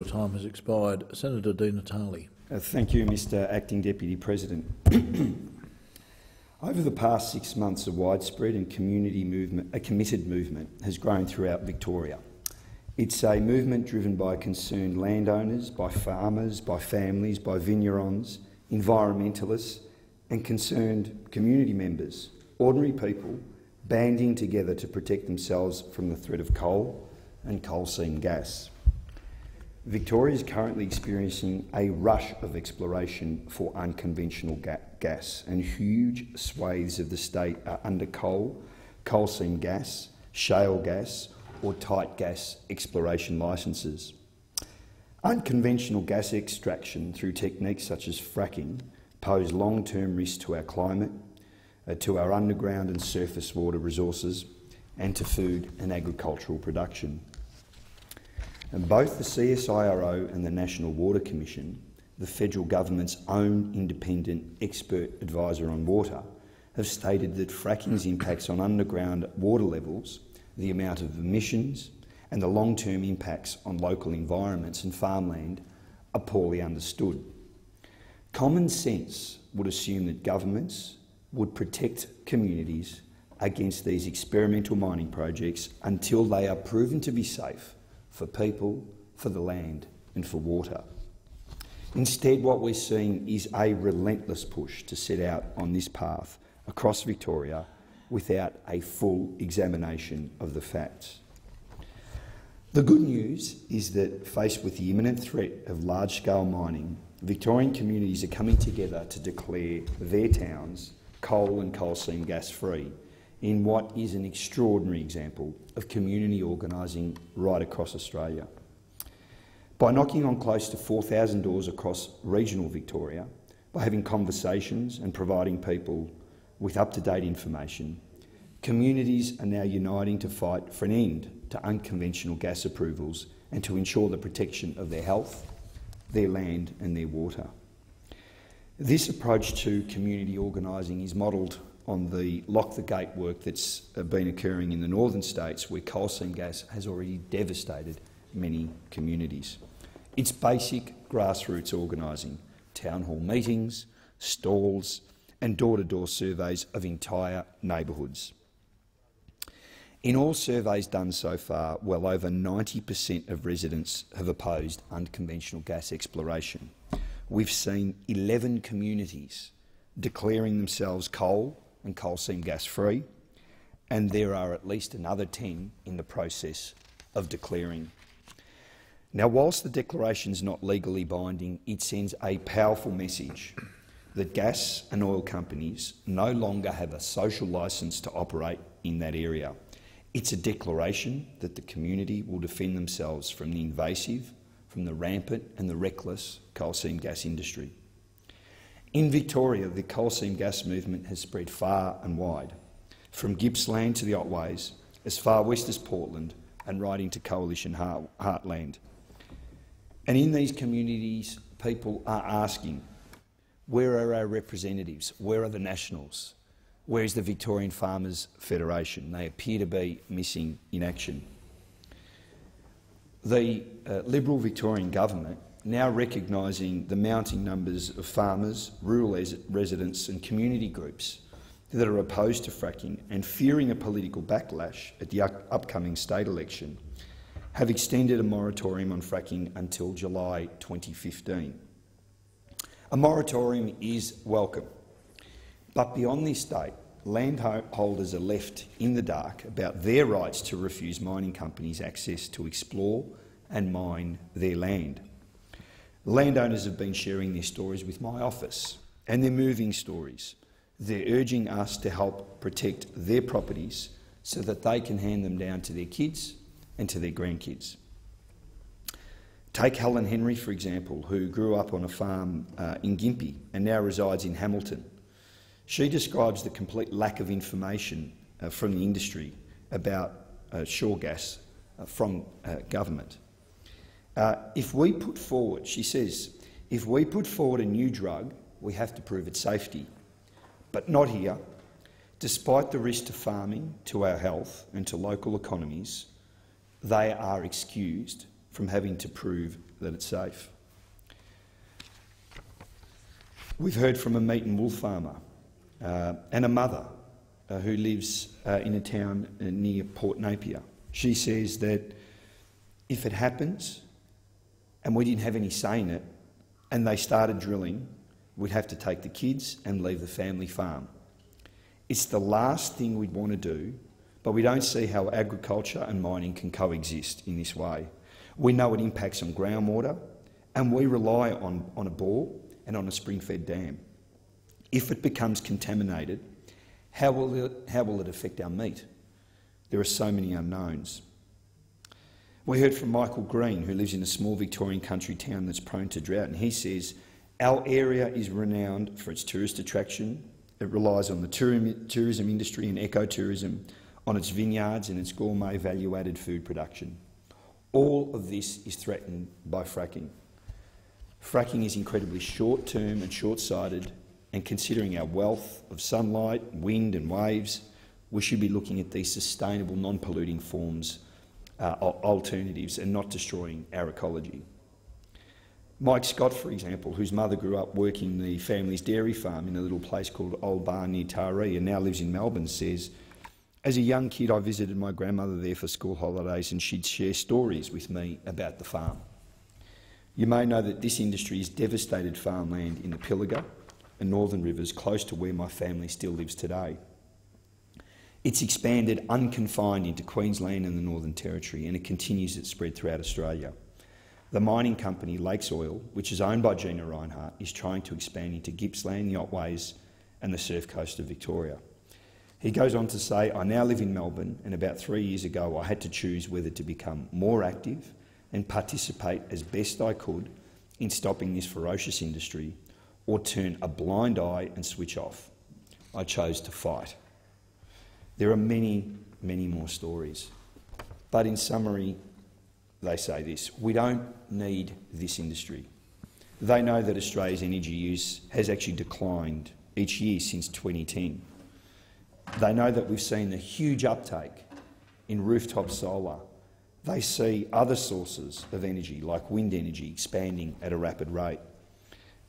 Time has expired. Senator Natale. Thank you, Mr Acting Deputy President. Over the past 6 months, a widespread and committed movement has grown throughout Victoria. It's a movement driven by concerned landowners, by farmers, by families, by vignerons, environmentalists and concerned community members, ordinary people banding together to protect themselves from the threat of coal and coal seam gas. Victoria is currently experiencing a rush of exploration for unconventional gas, and huge swathes of the state are under coal seam gas, shale gas or tight gas exploration licences. Unconventional gas extraction through techniques such as fracking pose long-term risks to our climate, to our underground and surface water resources and to food and agricultural production. And both the CSIRO and the National Water Commission, the federal government's own independent expert advisor on water, have stated that fracking's impacts on underground water levels, the amount of emissions and the long-term impacts on local environments and farmland are poorly understood. Common sense would assume that governments would protect communities against these experimental mining projects until they are proven to be safe for people, for the land and for water. Instead, what we're seeing is a relentless push to set out on this path across Victoria without a full examination of the facts. The good news is that, faced with the imminent threat of large-scale mining, Victorian communities are coming together to declare their towns coal and coal seam gas free, in what is an extraordinary example of community organising right across Australia. By knocking on close to 4,000 doors across regional Victoria, by having conversations and providing people with up-to-date information, communities are now uniting to fight for an end to unconventional gas approvals and to ensure the protection of their health, their land and their water. This approach to community organising is modelled on the lock the gate work that's been occurring in the northern states, where coal seam gas has already devastated many communities. It's basic grassroots organising, town hall meetings, stalls and door-to-door surveys of entire neighbourhoods. In all surveys done so far, well over 90% of residents have opposed unconventional gas exploration. We've seen 11 communities declaring themselves coal and coal seam gas free, and there are at least another 10 in the process of declaring. Now, whilst the declaration is not legally binding, it sends a powerful message that gas and oil companies no longer have a social licence to operate in that area. It's a declaration that the community will defend themselves from the invasive, from the rampant and the reckless coal seam gas industry. In Victoria, the coal seam gas movement has spread far and wide, from Gippsland to the Otways, as far west as Portland and right into Coalition heartland. And in these communities, people are asking, where are our representatives? Where are the Nationals? Where is the Victorian Farmers Federation? They appear to be missing in action. The Liberal Victorian government, now recognising the mounting numbers of farmers, rural residents and community groups that are opposed to fracking and fearing a political backlash at the upcoming state election, have extended a moratorium on fracking until July 2015. A moratorium is welcome, but beyond this date, landholders are left in the dark about their rights to refuse mining companies access to explore and mine their land. Landowners have been sharing their stories with my office, and they're moving stories. They're urging us to help protect their properties so that they can hand them down to their kids and to their grandkids. Take Helen Henry, for example, who grew up on a farm in Gympie and now resides in Hamilton. She describes the complete lack of information from the industry about shore gas from government. If we put forward, she says, if we put forward a new drug, we have to prove its safety. But not here. Despite the risk to farming, to our health and to local economies, they are excused from having to prove that it's safe. We've heard from a meat and wool farmer and a mother who lives in a town near Port Napier. She says that if it happens and we didn't have any say in it and they started drilling, we'd have to take the kids and leave the family farm. It's the last thing we'd want to do, but we don't see how agriculture and mining can coexist in this way. We know it impacts on groundwater, and we rely on a bore and on a spring-fed dam. If it becomes contaminated, how will it affect our meat? There are so many unknowns. We heard from Michael Green, who lives in a small Victorian country town that's prone to drought, and he says, our area is renowned for its tourist attraction. It relies on the tourism industry and ecotourism, on its vineyards and its gourmet value-added food production. All of this is threatened by fracking. Fracking is incredibly short-term and short-sighted, and considering our wealth of sunlight, wind and waves, we should be looking at these sustainable, non-polluting forms, alternatives, and not destroying our ecology. Mike Scott, for example, whose mother grew up working the family's dairy farm in a little place called Old Barn near Taree and now lives in Melbourne, says, as a young kid I visited my grandmother there for school holidays and she'd share stories with me about the farm. You may know that this industry has devastated farmland in the Pilliga and Northern Rivers close to where my family still lives today. It's expanded unconfined into Queensland and the Northern Territory, and it continues its spread throughout Australia. The mining company Lakes Oil, which is owned by Gina Rinehart, is trying to expand into Gippsland, the Otways and the surf coast of Victoria. He goes on to say, I now live in Melbourne, and about 3 years ago I had to choose whether to become more active and participate as best I could in stopping this ferocious industry, or turn a blind eye and switch off. I chose to fight. There are many, many more stories, but in summary, they say this: we don't need this industry. They know that Australia's energy use has actually declined each year since 2010. They know that we've seen a huge uptake in rooftop solar. They see other sources of energy, like wind energy, expanding at a rapid rate.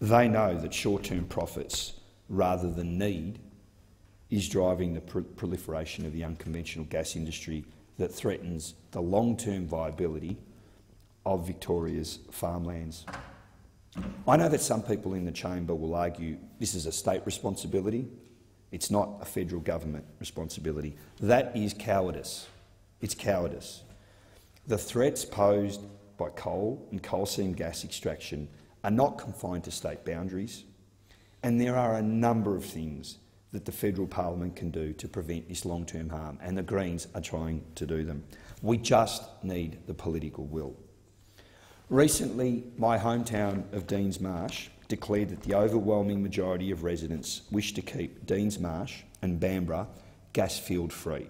They know that short-term profits, rather than need, is driving the proliferation of the unconventional gas industry that threatens the long-term viability of Victoria's farmlands. I know that some people in the chamber will argue this is a state responsibility. It's not a federal government responsibility. That is cowardice. It's cowardice. The threats posed by coal and coal seam gas extraction are not confined to state boundaries, and there are a number of things that the federal parliament can do to prevent this long-term harm, and the Greens are trying to do them. We just need the political will. Recently, my hometown of Deans Marsh declared that the overwhelming majority of residents wish to keep Deans Marsh and Bamborough gas-field free.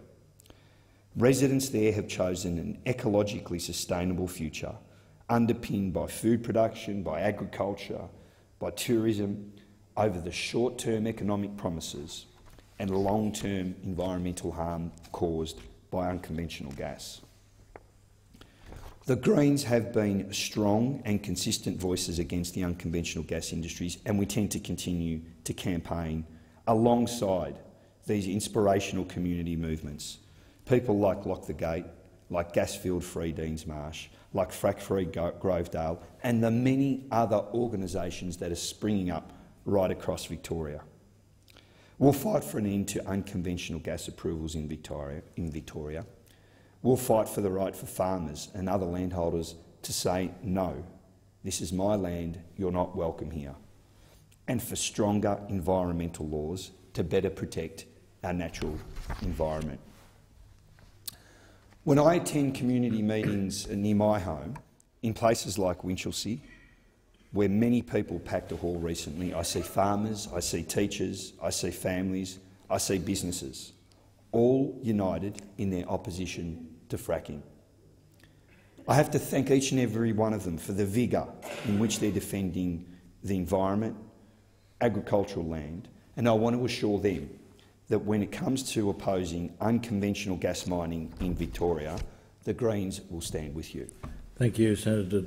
Residents there have chosen an ecologically sustainable future, underpinned by food production, by agriculture, by tourism, over the short-term economic promises and long-term environmental harm caused by unconventional gas. The Greens have been strong and consistent voices against the unconventional gas industries, and we tend to continue to campaign alongside these inspirational community movements. People like Lock the Gate, like Gasfield Free Deans Marsh, like Frack Free Grovedale, and the many other organisations that are springing up right across Victoria. We'll fight for an end to unconventional gas approvals in Victoria. We'll fight for the right for farmers and other landholders to say, no, this is my land, you're not welcome here. And for stronger environmental laws to better protect our natural environment. When I attend community meetings near my home, in places like Winchelsea, where many people packed a hall recently, I see farmers, I see teachers, I see families, I see businesses, all united in their opposition to fracking. I have to thank each and every one of them for the vigour in which they're defending the environment, agricultural land, and I want to assure them that when it comes to opposing unconventional gas mining in Victoria, the Greens will stand with you. Thank you, Senator.